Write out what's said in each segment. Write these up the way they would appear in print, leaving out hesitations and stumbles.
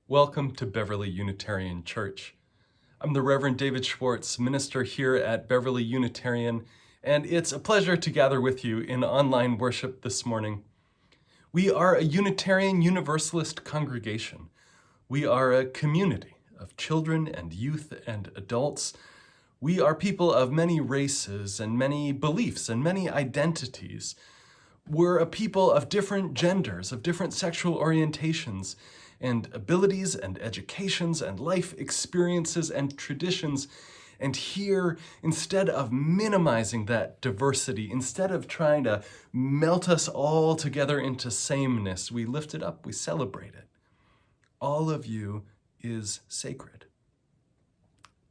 Welcome to Beverly Unitarian Church. I'm the Reverend David Schwartz, minister here at Beverly Unitarian, and it's a pleasure to gather with you in online worship this morning. We are a Unitarian Universalist congregation. We are a community of children and youth and adults. We are people of many races and many beliefs and many identities. We're a people of different genders, of different sexual orientations, and abilities and educations and life experiences and traditions. And here, instead of minimizing that diversity, instead of trying to melt us all together into sameness, we lift it up, we celebrate it. All of you is sacred.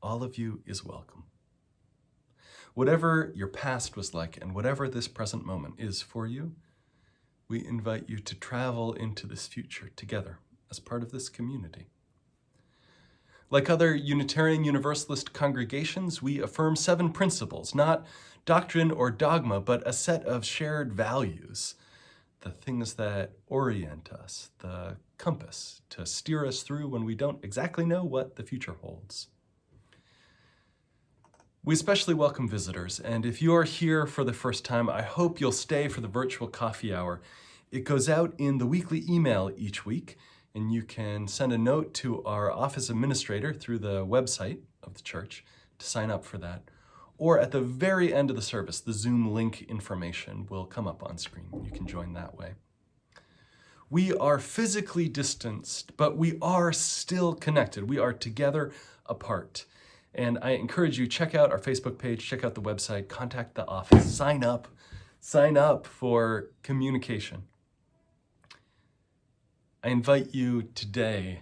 All of you is welcome. Whatever your past was like and whatever this present moment is for you, we invite you to travel into this future together as part of this community. Like other Unitarian Universalist congregations, we affirm 7 principles, not doctrine or dogma, but a set of shared values, the things that orient us, the compass to steer us through when we don't exactly know what the future holds. We especially welcome visitors, and if you're here for the first time, I hope you'll stay for the virtual coffee hour. It goes out in the weekly email each week, and you can send a note to our office administrator through the website of the church to sign up for that. Or at the very end of the service, the Zoom link information will come up on screen. You can join that way. We are physically distanced, but we are still connected. We are together apart. And I encourage you, check out our Facebook page, check out the website, contact the office, sign up for communication. I invite you today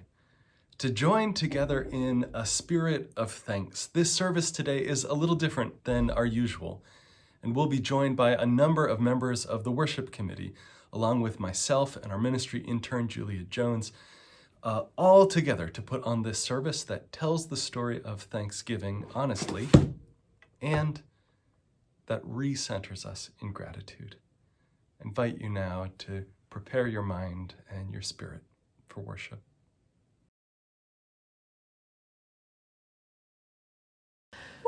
to join together in a spirit of thanks. This service today is a little different than our usual, and we'll be joined by a number of members of the worship committee, along with myself and our ministry intern, Julia Jones, all together to put on this service that tells the story of Thanksgiving honestly and that re-centers us in gratitude. I invite you now to prepare your mind and your spirit for worship.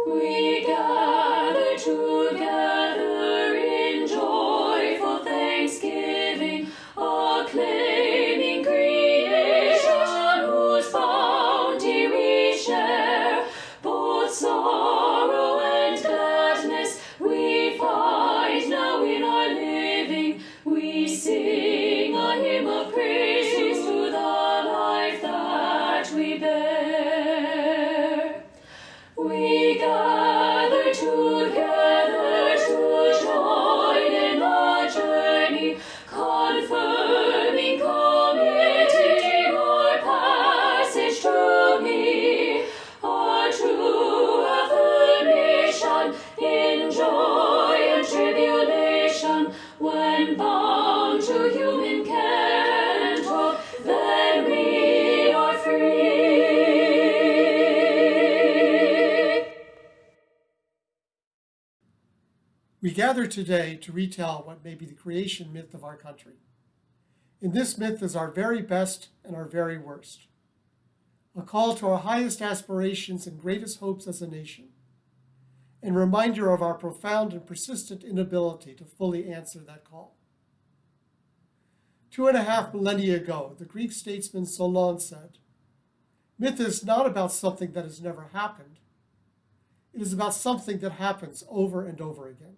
We gather together in joyful thanksgiving, acclaiming creation whose bounty we share. Both sorrow and gladness we find now in our living. We sing a hymn of praise to the life that we bear. We gather together to join in the journey, confirming, committing our passage to be our true affirmation in joy and tribulation. When bound to human care and toil, then we are free. We gather today to retell what may be the creation myth of our country. In this myth is our very best and our very worst, a call to our highest aspirations and greatest hopes as a nation, and a reminder of our profound and persistent inability to fully answer that call. 2.5 millennia ago, the Greek statesman Solon said, "Myth is not about something that has never happened. It is about something that happens over and over again."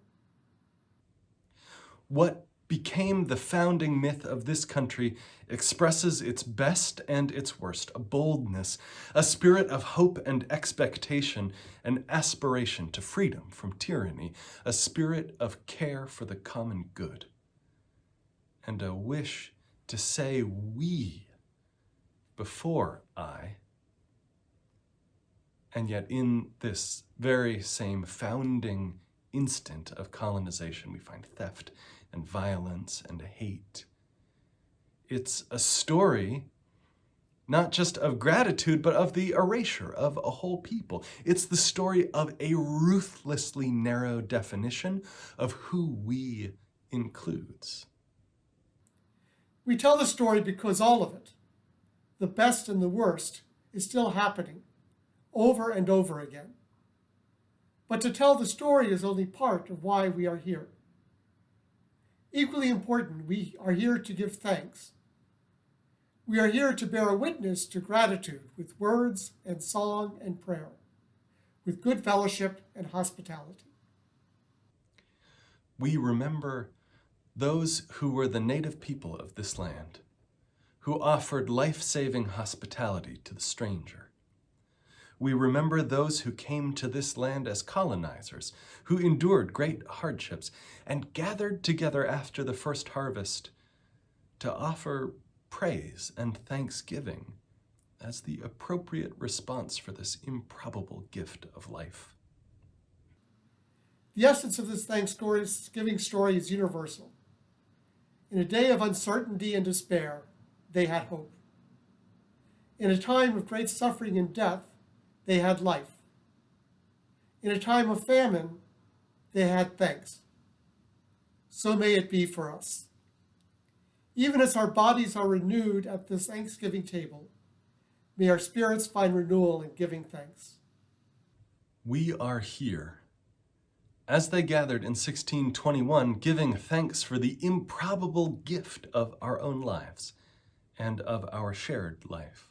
What became the founding myth of this country expresses its best and its worst, a boldness, a spirit of hope and expectation, an aspiration to freedom from tyranny, a spirit of care for the common good, and a wish to say we before I. And yet in this very same founding instant of colonization, we find theft and violence and hate. It's a story not just of gratitude, but of the erasure of a whole people. It's the story of a ruthlessly narrow definition of who we includes. We tell the story because all of it, the best and the worst, is still happening over and over again. But to tell the story is only part of why we are here. Equally important, we are here to give thanks. We are here to bear a witness to gratitude with words and song and prayer, with good fellowship and hospitality. We remember those who were the native people of this land, who offered life-saving hospitality to the stranger. We remember those who came to this land as colonizers, who endured great hardships and gathered together after the first harvest to offer praise and thanksgiving as the appropriate response for this improbable gift of life. The essence of this Thanksgiving story is universal. In a day of uncertainty and despair, they had hope. In a time of great suffering and death, they had life. In a time of famine, they had thanks. So may it be for us. Even as our bodies are renewed at this Thanksgiving table, may our spirits find renewal in giving thanks. We are here, as they gathered in 1621, giving thanks for the improbable gift of our own lives and of our shared life.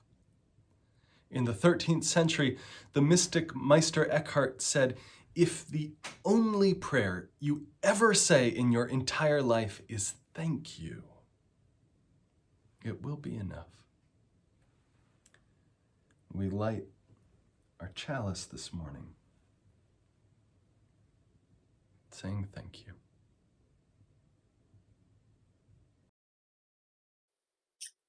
In the 13th century, the mystic Meister Eckhart said, "If the only prayer you ever say in your entire life is thank you, it will be enough." We light our chalice this morning, saying thank you.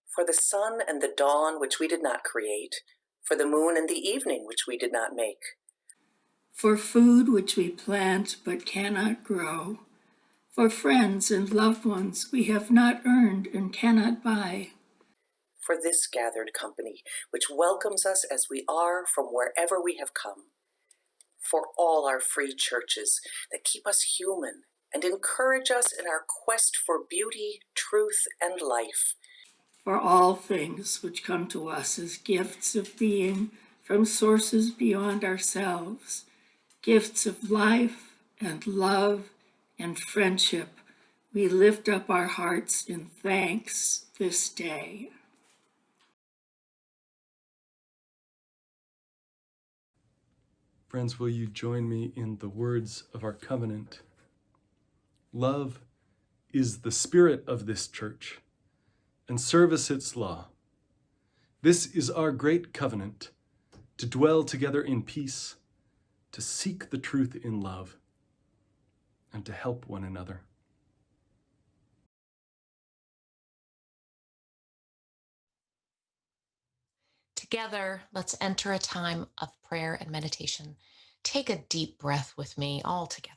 For the sun and the dawn which we did not create, for the moon and the evening which we did not make, For food which we plant but cannot grow, for friends and loved ones we have not earned and cannot buy, for this gathered company which welcomes us as we are from wherever we have come, for all our free churches that keep us human and encourage us in our quest for beauty, truth, and life, for all things which come to us as gifts of being from sources beyond ourselves, gifts of life and love and friendship, we lift up our hearts in thanks this day. Friends, will you join me in the words of our covenant? Love is the spirit of this church, and service its law. This is our great covenant, to dwell together in peace, to seek the truth in love, and to help one another. Together, let's enter a time of prayer and meditation. Take a deep breath with me all together.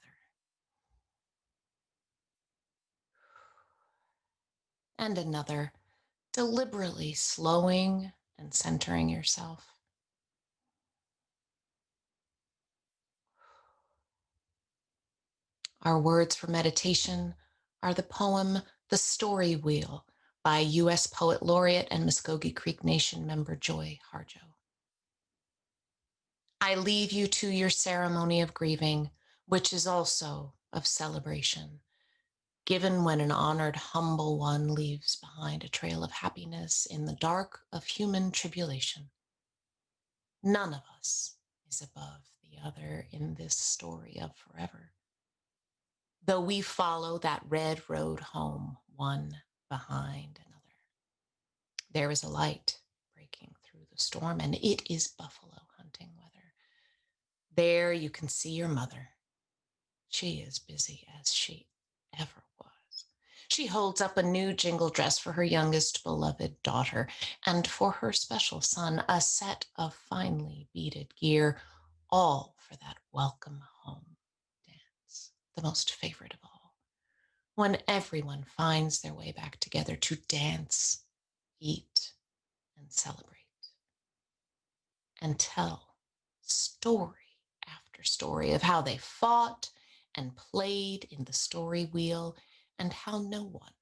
And another, deliberately slowing and centering yourself. Our words for meditation are the poem The Story Wheel by U.S. Poet Laureate and Muskogee Creek Nation member Joy Harjo. I leave you to your ceremony of grieving, which is also of celebration, given when an honored, humble one leaves behind a trail of happiness in the dark of human tribulation. None of us is above the other in this story of forever. Though we follow that red road home, one behind another, there is a light breaking through the storm, and it is buffalo hunting weather. There you can see your mother. She is busy as she ever was. She holds up a new jingle dress for her youngest beloved daughter, and for her special son, a set of finely beaded gear, all for that welcome home dance, the most favorite of all, when everyone finds their way back together to dance, eat, and celebrate, and tell story after story of how they fought and played in the story wheel, and how no one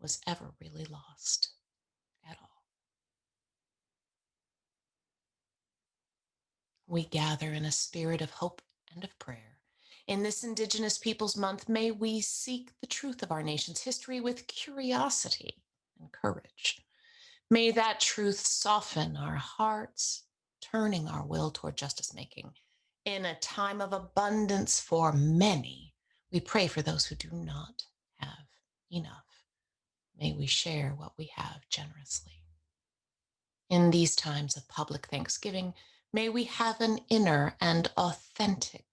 was ever really lost at all. we gather in a spirit of hope and of prayer. In this Indigenous Peoples Month, may we seek the truth of our nation's history with curiosity and courage. May that truth soften our hearts, turning our will toward justice making. In a time of abundance for many, we pray for those who do not have enough. May we share what we have generously. In these times of public thanksgiving, may we have an inner and authentic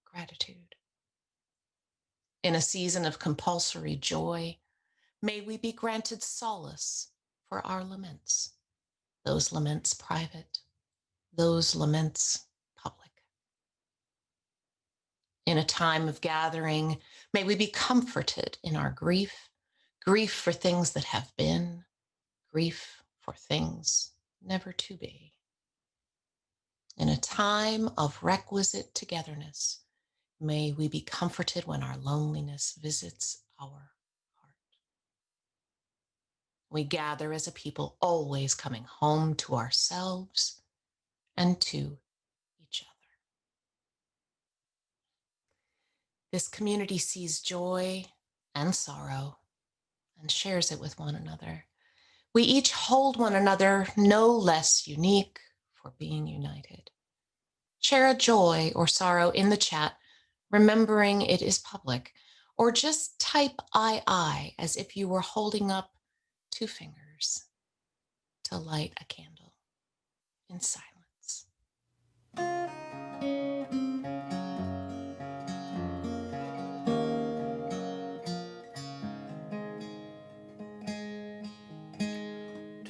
gratitude. In a season of compulsory joy, may we be granted solace for our laments, those laments private, those laments public. In a time of gathering, may we be comforted in our grief, grief for things that have been, grief for things never to be. In a time of requisite togetherness, may we be comforted when our loneliness visits our heart. We gather as a people, always coming home to ourselves and to each other. This community sees joy and sorrow and shares it with one another. We each hold one another no less unique for being united. Share a joy or sorrow in the chat, remembering it is public, or just type I as if you were holding up two fingers to light a candle in silence.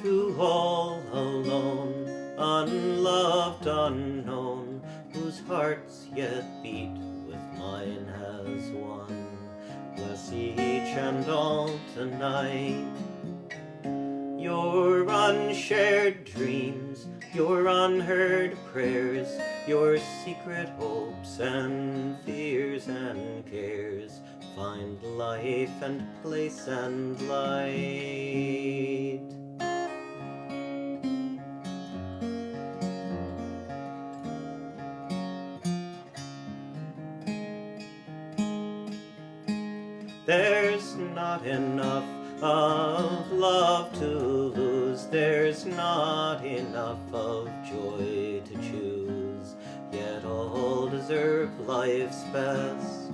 To all alone, unloved, unknown, whose hearts yet beat with mine as one, bless each and all tonight. Your unshared dreams, your unheard prayers, your secret hopes and fears and cares, find life and place and light. There's not enough of love to lose, there's not enough of joy to choose, yet all deserve life's best.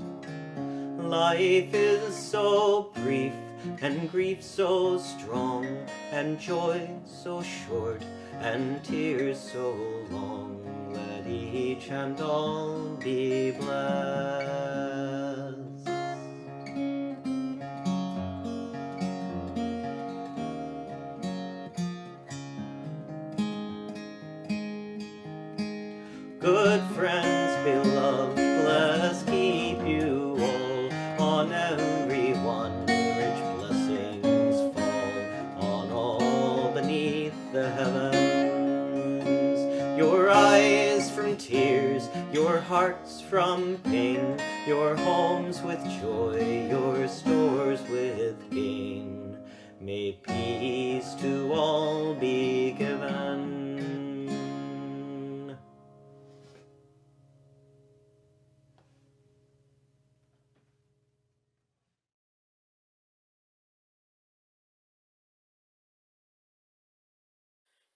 Life is so brief, and grief so strong, and joy so short, and tears so long. Let each and all be blessed. Good friends, beloved, bless, keep you all, on everyone rich blessings fall, on all beneath the heavens. Your eyes from tears, your hearts from pain, your homes with joy, your stores with gain. May peace to all be given.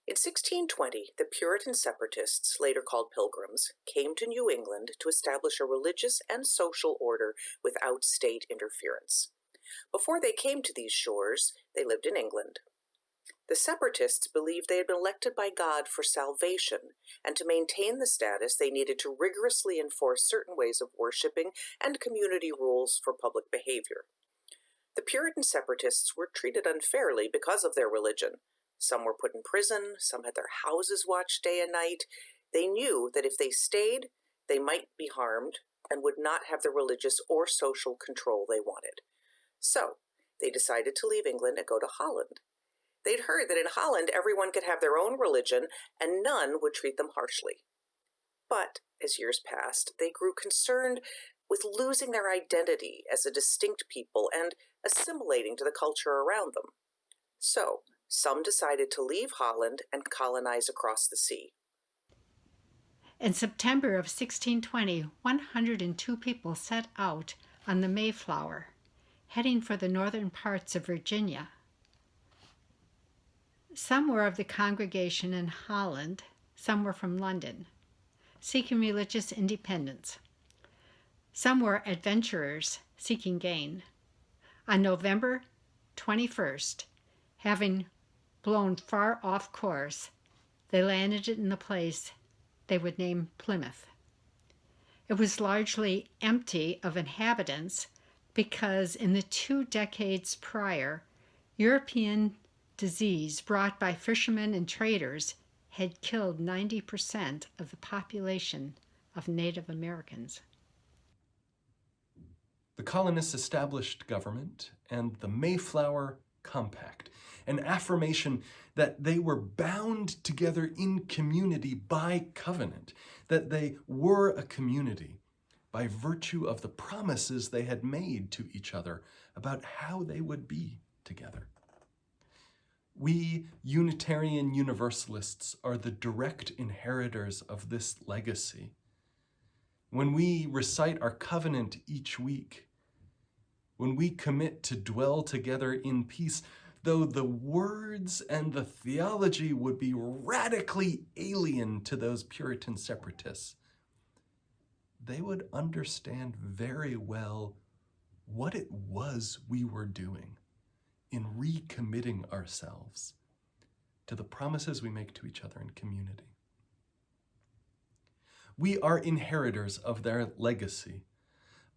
In 1620, the Puritan separatists, later called Pilgrims, came to New England to establish a religious and social order without state interference. Before they came to these shores, they lived in England. The separatists believed they had been elected by God for salvation, and to maintain the status, they needed to rigorously enforce certain ways of worshiping and community rules for public behavior. The Puritan separatists were treated unfairly because of their religion. Some were put in prison, some had their houses watched day and night. They knew that if they stayed, they might be harmed and would not have the religious or social control they wanted. So, they decided to leave England and go to Holland. They'd heard that in Holland everyone could have their own religion and none would treat them harshly. But, as years passed, they grew concerned with losing their identity as a distinct people and assimilating to the culture around them. So, some decided to leave Holland and colonize across the sea. In September of 1620, 102 people set out on the Mayflower, heading for the northern parts of Virginia. Some were of the congregation in Holland, some were from London, seeking religious independence. Some were adventurers seeking gain. On November 21st, having blown far off course, they landed in the place they would name Plymouth. It was largely empty of inhabitants because in the 2 decades prior, European disease brought by fishermen and traders had killed 90% of the population of Native Americans. The colonists established government and the Mayflower Compact, an affirmation that they were bound together in community by covenant, that they were a community by virtue of the promises they had made to each other about how they would be together. We Unitarian Universalists are the direct inheritors of this legacy. When we recite our covenant each week, when we commit to dwell together in peace, though the words and the theology would be radically alien to those Puritan separatists, they would understand very well what it was we were doing in recommitting ourselves to the promises we make to each other in community. We are inheritors of their legacy,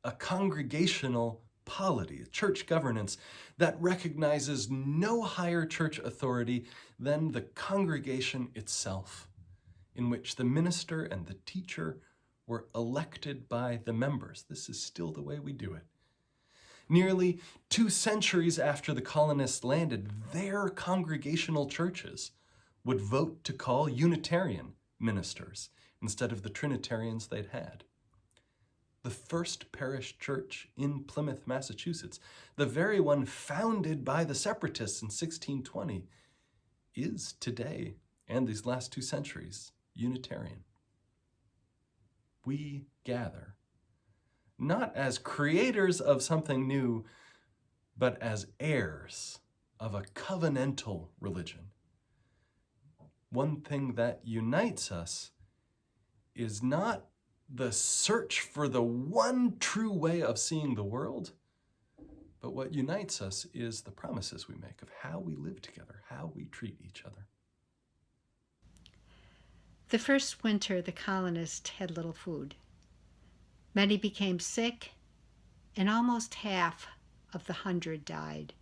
a congregational polity, a church governance that recognizes no higher church authority than the congregation itself, in which the minister and the teacher were elected by the members. This is still the way we do it. Nearly 2 centuries after the colonists landed, their congregational churches would vote to call Unitarian ministers instead of the Trinitarians they'd had. The first parish church in Plymouth, Massachusetts, the very one founded by the separatists in 1620, is today, and these last 2 centuries, Unitarian. We gather, not as creators of something new, but as heirs of a covenantal religion. One thing that unites us is not the search for the one true way of seeing the world, but what unites us is the promises we make of how we live together, how we treat each other. The first winter, the colonists had little food. Many became sick, and almost half of the 100 died.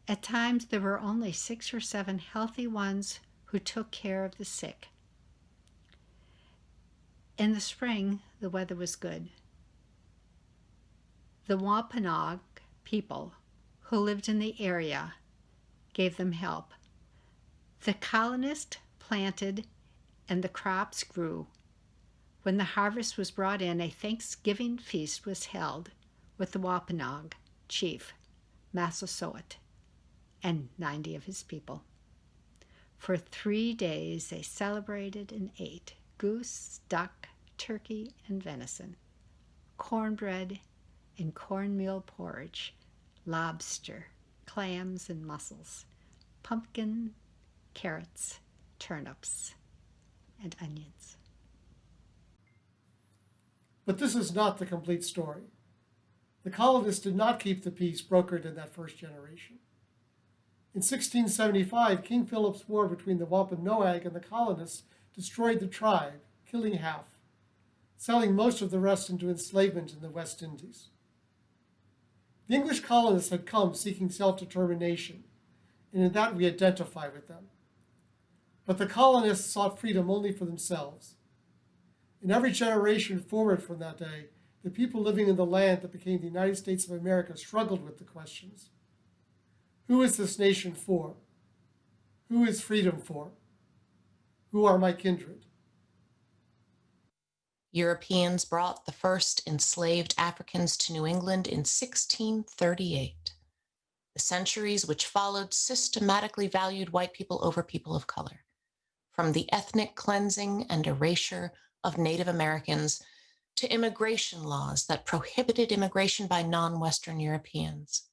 At times, there were only 6 or 7 healthy ones who took care of the sick. In the spring, the weather was good. The Wampanoag people who lived in the area gave them help. The colonists planted and the crops grew. When the harvest was brought in, a Thanksgiving feast was held with the Wampanoag chief, Massasoit, and 90 of his people. For 3 days they celebrated and ate goose, duck, turkey, and venison, cornbread and cornmeal porridge, lobster, clams and mussels, pumpkin, carrots, turnips, and onions. But this is not the complete story. The colonists did not keep the peace brokered in that first generation. In 1675, King Philip's War between the Wampanoag and the colonists destroyed the tribe, killing half, selling most of the rest into enslavement in the West Indies. The English colonists had come seeking self-determination, and in that we identify with them. But the colonists sought freedom only for themselves. In every generation forward from that day, the people living in the land that became the United States of America struggled with the questions. Who is this nation for? Who is freedom for? Who are my kindred? Europeans brought the first enslaved Africans to New England in 1638. The centuries which followed systematically valued white people over people of color. from the ethnic cleansing and erasure of Native Americans to immigration laws that prohibited immigration by non-Western Europeans.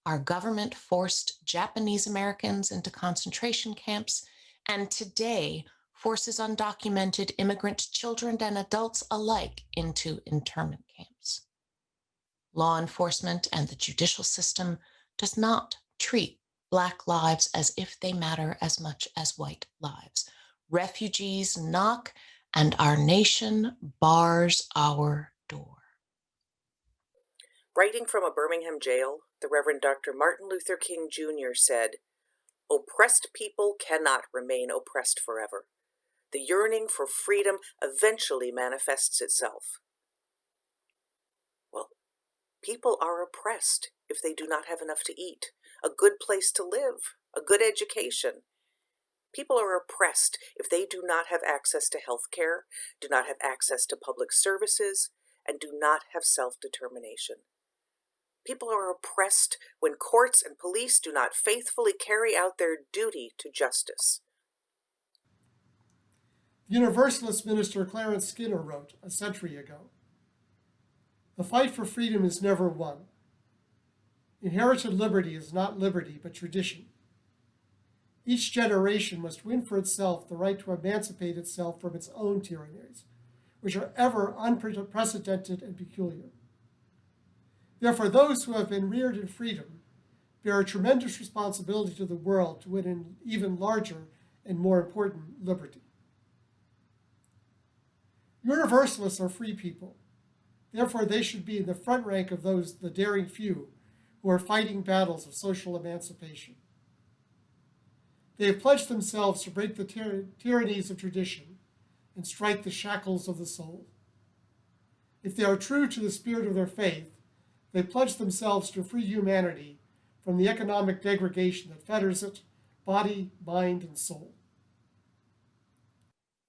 Our government forced Japanese Americans into concentration camps, and today forces undocumented immigrant children and adults alike into internment camps. Law enforcement and the judicial system does not treat Black lives as if they matter as much as white lives. Refugees knock, and our nation bars our door. Writing from a Birmingham jail, the Reverend Dr. Martin Luther King Jr. said, "Oppressed people cannot remain oppressed forever. The yearning for freedom eventually manifests itself." Well, people are oppressed if they do not have enough to eat, a good place to live, a good education. People are oppressed if they do not have access to health care, do not have access to public services, and do not have self-determination. People are oppressed when courts and police do not faithfully carry out their duty to justice. Universalist minister Clarence Skinner wrote a century ago, "The fight for freedom is never won. Inherited liberty is not liberty, but tradition. Each generation must win for itself the right to emancipate itself from its own tyrannies, which are ever unprecedented and peculiar. Therefore, those who have been reared in freedom bear a tremendous responsibility to the world to win an even larger and more important liberty." Universalists are free people. Therefore, they should be in the front rank of the daring few who are fighting battles of social emancipation. They have pledged themselves to break the tyrannies of tradition and strike the shackles of the soul. If they are true to the spirit of their faith, they pledge themselves to free humanity from the economic degradation that fetters it, body, mind, and soul.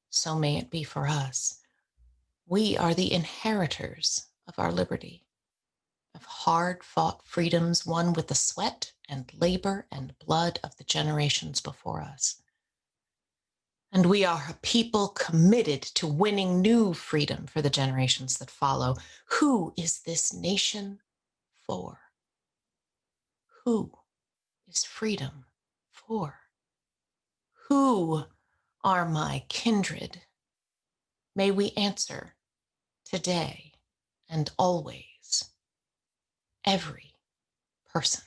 So may it be for us. We are the inheritors of our liberty, of hard-fought freedoms won with the sweat and labor and blood of the generations before us. And we are a people committed to winning new freedom for the generations that follow. Who is this nation for? Who is freedom for? Who are my kindred? May we answer today and always, every person.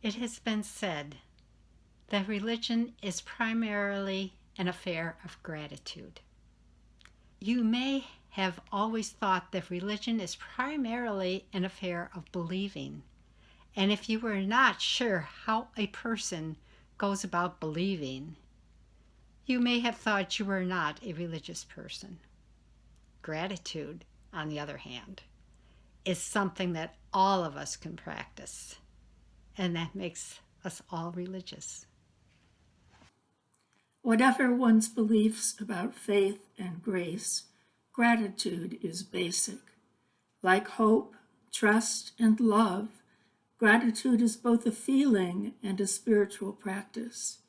It has been said that religion is primarily an affair of gratitude. You may have always thought that religion is primarily an affair of believing. And if you were not sure how a person goes about believing, you may have thought you were not a religious person. Gratitude, on the other hand, is something that all of us can practice, and that makes us all religious. Whatever one's beliefs about faith and grace, gratitude is basic. Like hope, trust, and love, gratitude is both a feeling and a spiritual practice.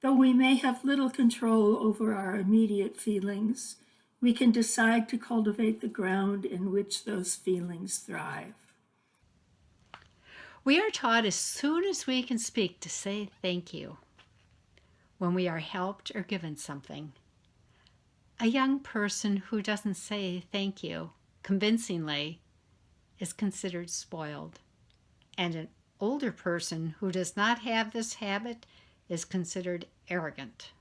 Though we may have little control over our immediate feelings, we can decide to cultivate the ground in which those feelings thrive. We are taught as soon as we can speak to say thank you when we are helped or given something. A young person who doesn't say thank you convincingly is considered spoiled, and an older person who does not have this habit is considered arrogant.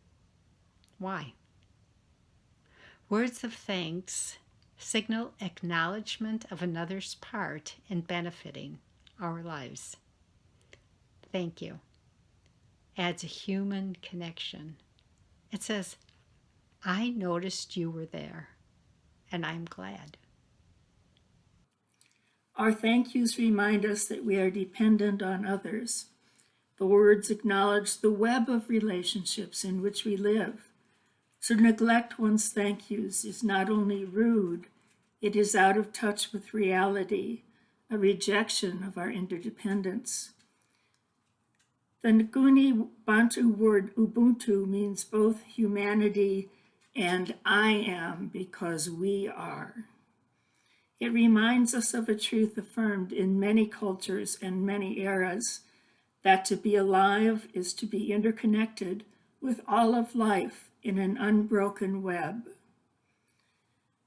Why? Words of thanks signal acknowledgement of another's part in benefiting our lives. Thank you adds a human connection. It says, I noticed you were there, and I'm glad. Our thank yous remind us that we are dependent on others. The words acknowledge the web of relationships in which we live. To neglect one's thank yous is not only rude, it is out of touch with reality, a rejection of our interdependence. The Nguni Bantu word Ubuntu means both humanity and I am because we are. It reminds us of a truth affirmed in many cultures and many eras, that to be alive is to be interconnected with all of life in an unbroken web.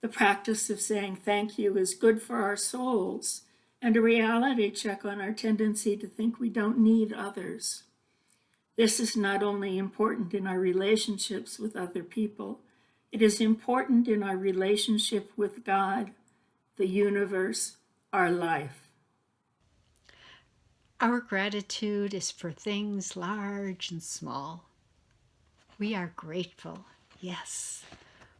The practice of saying thank you is good for our souls and a reality check on our tendency to think we don't need others. This is not only important in our relationships with other people, it is important in our relationship with God, the universe, our life. Our gratitude is for things large and small. We are grateful, yes,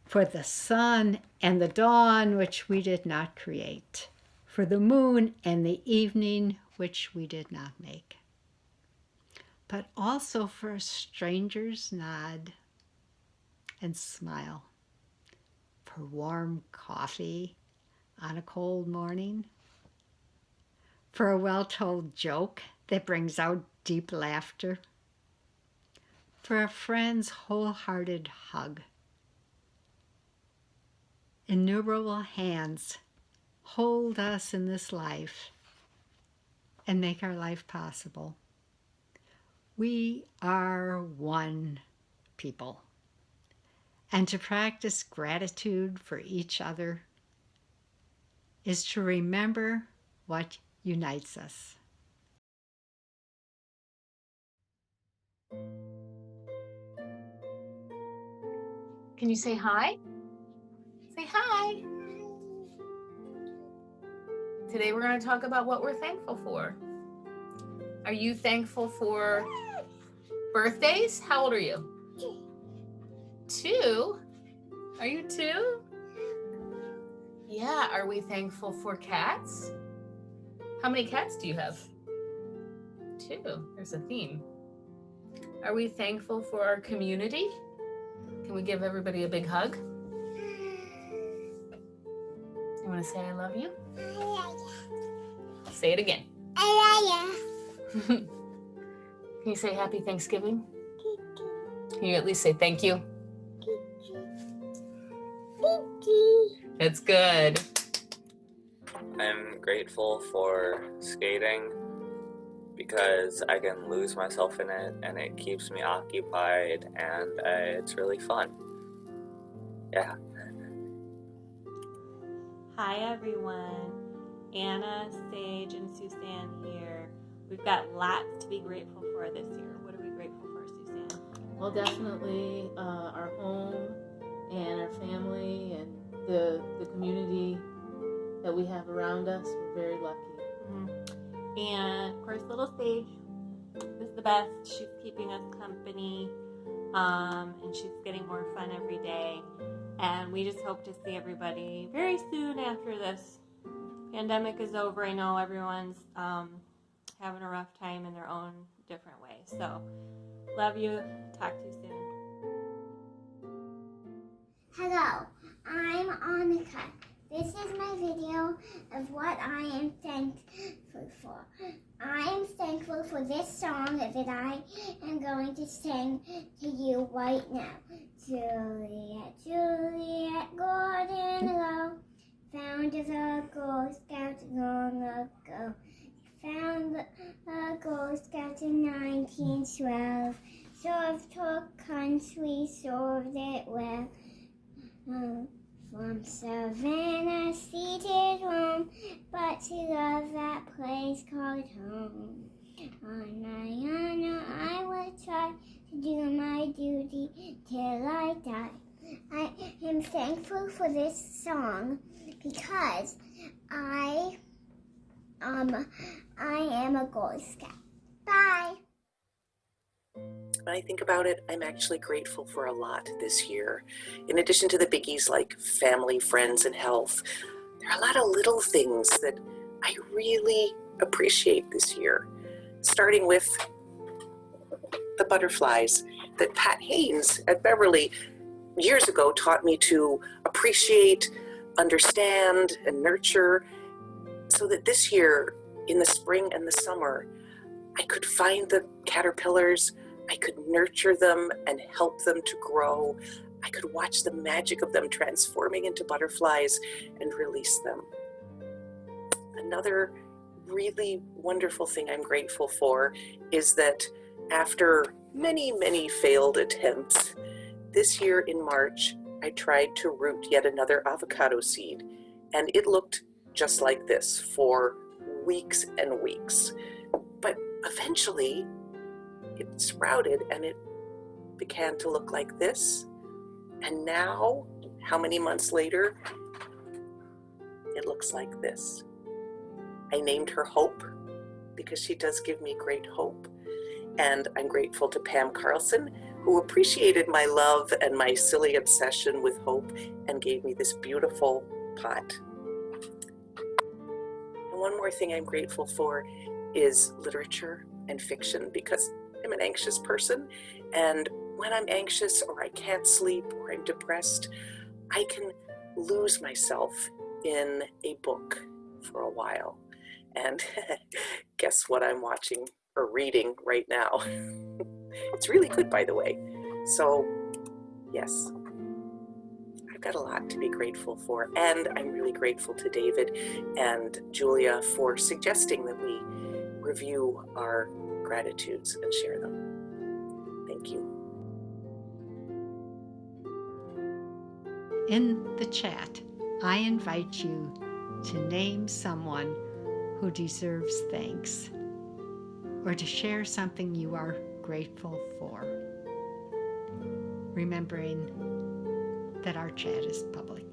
for the sun and the dawn which we did not create, for the moon and the evening which we did not make, but also for a stranger's nod and smile, for warm coffee on a cold morning, for a well-told joke that brings out deep laughter, for a friend's wholehearted hug. Innumerable hands hold us in this life and make our life possible. We are one people. And to practice gratitude for each other is to remember what unites us. Can you say hi? Say hi. Today we're going to talk about what we're thankful for. Are you thankful for birthdays? How old are you? 2? Are you 2? Yeah. Are we thankful for cats? How many cats do you have? 2. There's a theme. Are we thankful for our community? Can we give everybody a big hug? You want to say I love you? Say it again. Can you say happy Thanksgiving? Can you at least say thank you? That's good. I'm grateful for skating because I can lose myself in it and it keeps me occupied and it's really fun. Yeah. Hi everyone, Anna, Sage, and Suzanne here. we've got lots to be grateful for this year. What are we grateful for, Suzanne? Well, definitely our home and our family and the community that we have around us. We're very lucky. Mm-hmm. And of course, little Sage is the best. She's keeping us company, and she's getting more fun every day. And we just hope to see everybody very soon after this pandemic is over. I know everyone's having a rough time in their own different way. So, love you. Talk to you soon. Hello, I'm Annika. This is my video of what I am thankful for. I am thankful for this song that I am going to sing to you right now. Juliet, Juliet Gordon Lowe, found as a Girl Scout long ago. Found the Girl Scouts in 1912. Served her country, served it well. From Savannah, seated Rome, but she loved that place called home. On my honor, I will try to do my duty till I die. I am thankful for this song because I am a Girl Scout. Bye. When I think about it, I'm actually grateful for a lot this year. In addition to the biggies like family, friends, and health, there are a lot of little things that I really appreciate this year. Starting with the butterflies that Pat Haynes at Beverly years ago taught me to appreciate, understand, and nurture, so that this year, in the spring and the summer, I could find the caterpillars, I could nurture them and help them to grow. I could watch the magic of them transforming into butterflies and release them. Another really wonderful thing I'm grateful for is that after many, many failed attempts, this year in March, I tried to root yet another avocado seed, and it looked just like this for weeks and weeks. But eventually, it sprouted and it began to look like this. And now, how many months later, it looks like this. I named her Hope because she does give me great hope. And I'm grateful to Pam Carlson, who appreciated my love and my silly obsession with hope and gave me this beautiful pot. And one more thing I'm grateful for is literature and fiction, because I'm an anxious person, and when I'm anxious or I can't sleep or I'm depressed, I can lose myself in a book for a while. And guess what I'm watching or reading right now? It's really good, by the way. So yes, I've got a lot to be grateful for, and I'm really grateful to David and Julia for suggesting that we review our gratitudes and share them. Thank you. In the chat, I invite you to name someone who deserves thanks, or to share something you are grateful for, remembering that our chat is public.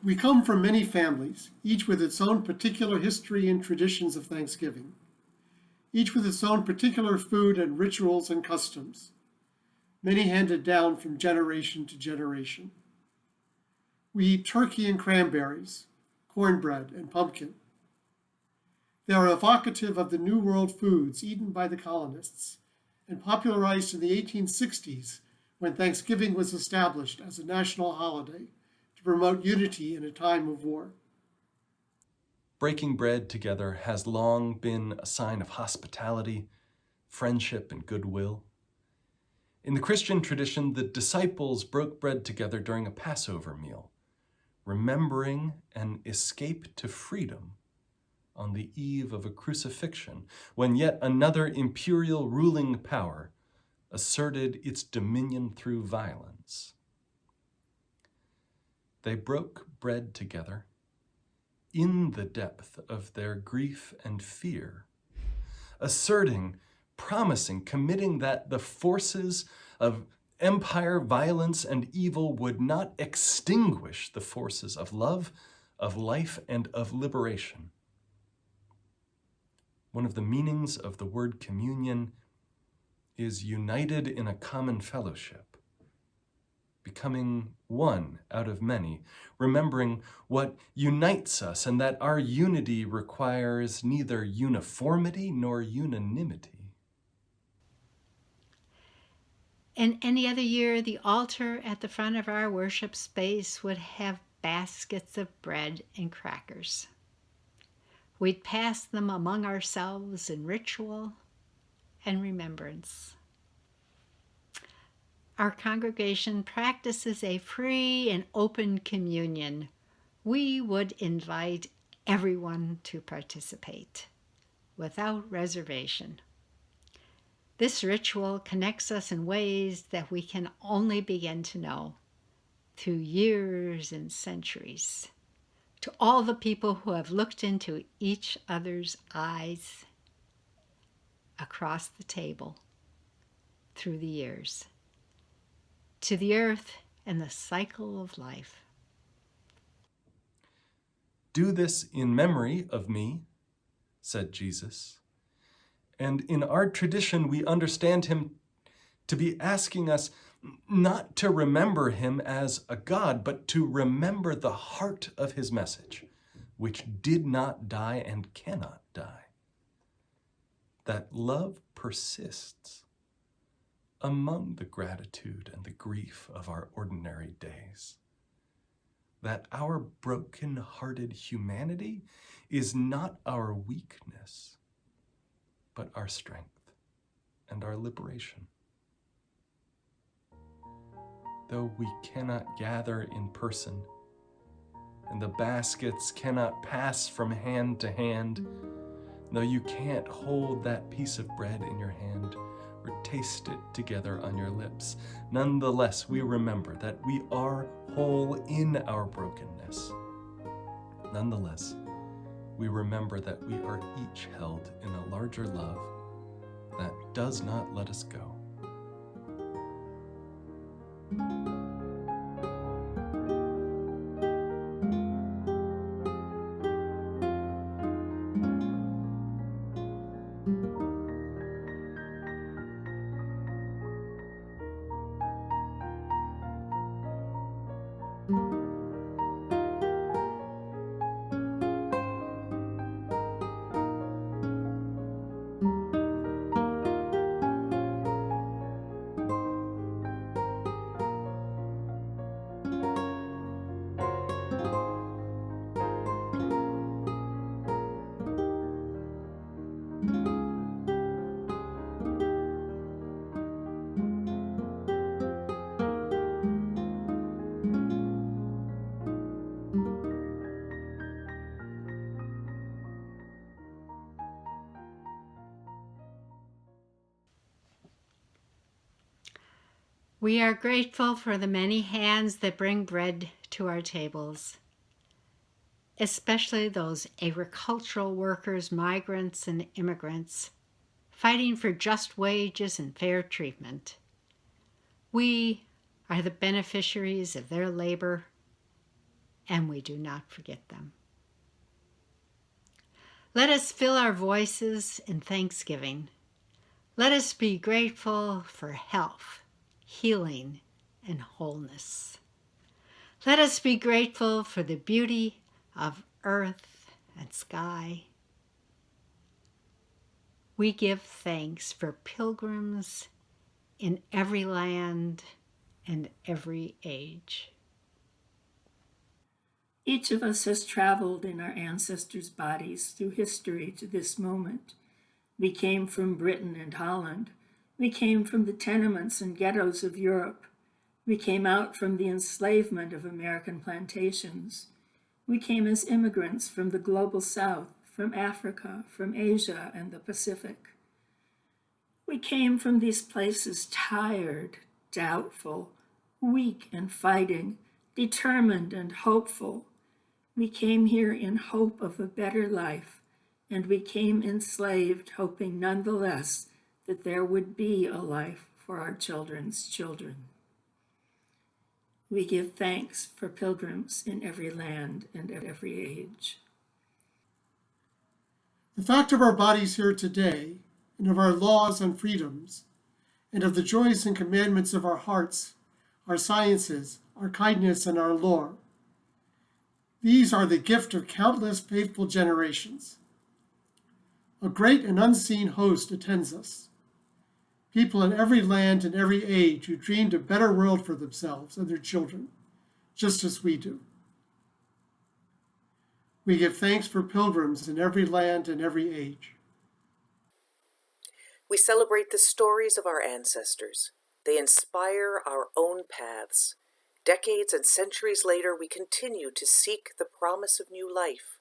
We come from many families, each with its own particular history and traditions of Thanksgiving, each with its own particular food and rituals and customs, many handed down from generation to generation. We eat turkey and cranberries, cornbread and pumpkin. They are evocative of the New World foods eaten by the colonists and popularized in the 1860s when Thanksgiving was established as a national holiday to promote unity in a time of war. Breaking bread together has long been a sign of hospitality, friendship, and goodwill. In the Christian tradition, the disciples broke bread together during a Passover meal, remembering an escape to freedom on the eve of a crucifixion, when yet another imperial ruling power asserted its dominion through violence. They broke bread together in the depth of their grief and fear, asserting, promising, committing that the forces of empire, violence, and evil would not extinguish the forces of love, of life, and of liberation. One of the meanings of the word communion is united in a common fellowship, becoming one out of many, remembering what unites us and that our unity requires neither uniformity nor unanimity. In any other year, the altar at the front of our worship space would have baskets of bread and crackers. We'd pass them among ourselves in ritual and remembrance. Our congregation practices a free and open communion. We would invite everyone to participate without reservation. This ritual connects us in ways that we can only begin to know through years and centuries, to all the people who have looked into each other's eyes across the table through the years, to the earth and the cycle of life. "Do this in memory of me," said Jesus. And in our tradition, we understand him to be asking us not to remember him as a God, but to remember the heart of his message, which did not die and cannot die. That love persists among the gratitude and the grief of our ordinary days. That our broken-hearted humanity is not our weakness, but our strength and our liberation. Though we cannot gather in person, and the baskets cannot pass from hand to hand, though you can't hold that piece of bread in your hand or taste it together on your lips, nonetheless we remember that we are whole in our brokenness. Nonetheless, we remember that we are each held in a larger love that does not let us go. We are grateful for the many hands that bring bread to our tables, especially those agricultural workers, migrants, and immigrants fighting for just wages and fair treatment. We are the beneficiaries of their labor and we do not forget them. Let us fill our voices in thanksgiving. Let us be grateful for health, healing, and wholeness. Let us be grateful for the beauty of earth and sky. We give thanks for pilgrims in every land and every age. Each of us has traveled in our ancestors' bodies through history to this moment. We came from Britain and Holland. We came from the tenements and ghettos of Europe. We came out from the enslavement of American plantations. We came as immigrants from the global South, from Africa, from Asia, and the Pacific. We came from these places tired, doubtful, weak and fighting, determined and hopeful. We came here in hope of a better life, and we came enslaved, hoping nonetheless that there would be a life for our children's children. We give thanks for pilgrims in every land and at every age. The fact of our bodies here today, and of our laws and freedoms, and of the joys and commandments of our hearts, our sciences, our kindness, and our lore. These are the gift of countless faithful generations. A great and unseen host attends us. People in every land and every age who dreamed a better world for themselves and their children, just as we do. We give thanks for pilgrims in every land and every age. We celebrate the stories of our ancestors. They inspire our own paths. Decades and centuries later, we continue to seek the promise of new life.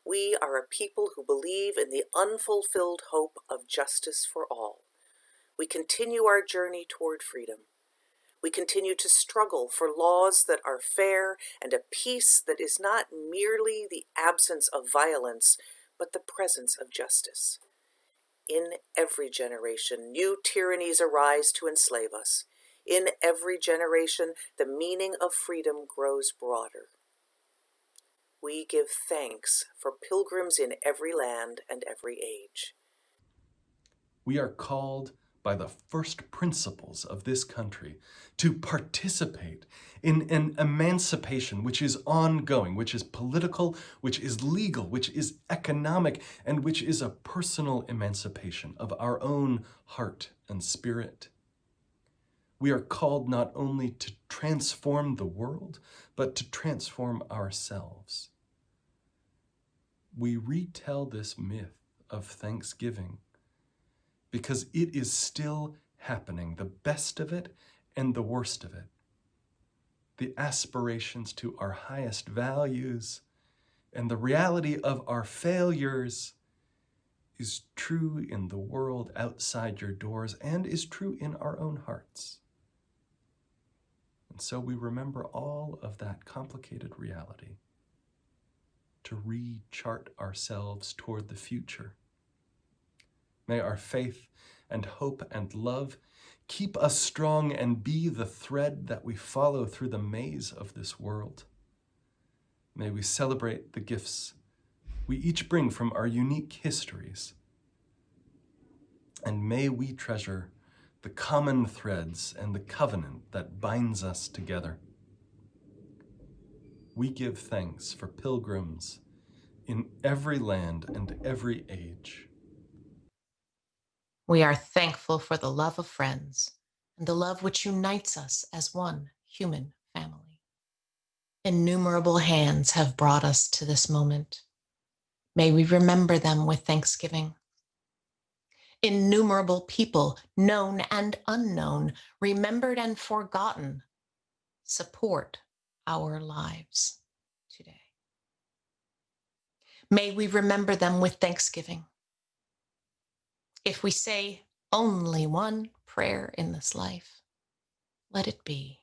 We are a people who believe in the unfulfilled hope of justice for all. We continue our journey toward freedom. We continue to struggle for laws that are fair and a peace that is not merely the absence of violence, but the presence of justice. In every generation, new tyrannies arise to enslave us. In every generation, the meaning of freedom grows broader. We give thanks for pilgrims in every land and every age. We are called by the first principles of this country to participate in an emancipation which is ongoing, which is political, which is legal, which is economic, and which is a personal emancipation of our own heart and spirit. We are called not only to transform the world, but to transform ourselves. We retell this myth of Thanksgiving because it is still happening, the best of it and the worst of it. The aspirations to our highest values and the reality of our failures is true in the world outside your doors and is true in our own hearts. And so we remember all of that complicated reality to re-chart ourselves toward the future. May our faith and hope and love keep us strong and be the thread that we follow through the maze of this world. May we celebrate the gifts we each bring from our unique histories. And may we treasure the common threads and the covenant that binds us together. We give thanks for pilgrims in every land and every age. We are thankful for the love of friends and the love which unites us as one human family. Innumerable hands have brought us to this moment. May we remember them with thanksgiving. Innumerable people, known and unknown, remembered and forgotten, support our lives today. May we remember them with thanksgiving. If we say only one prayer in this life, let it be,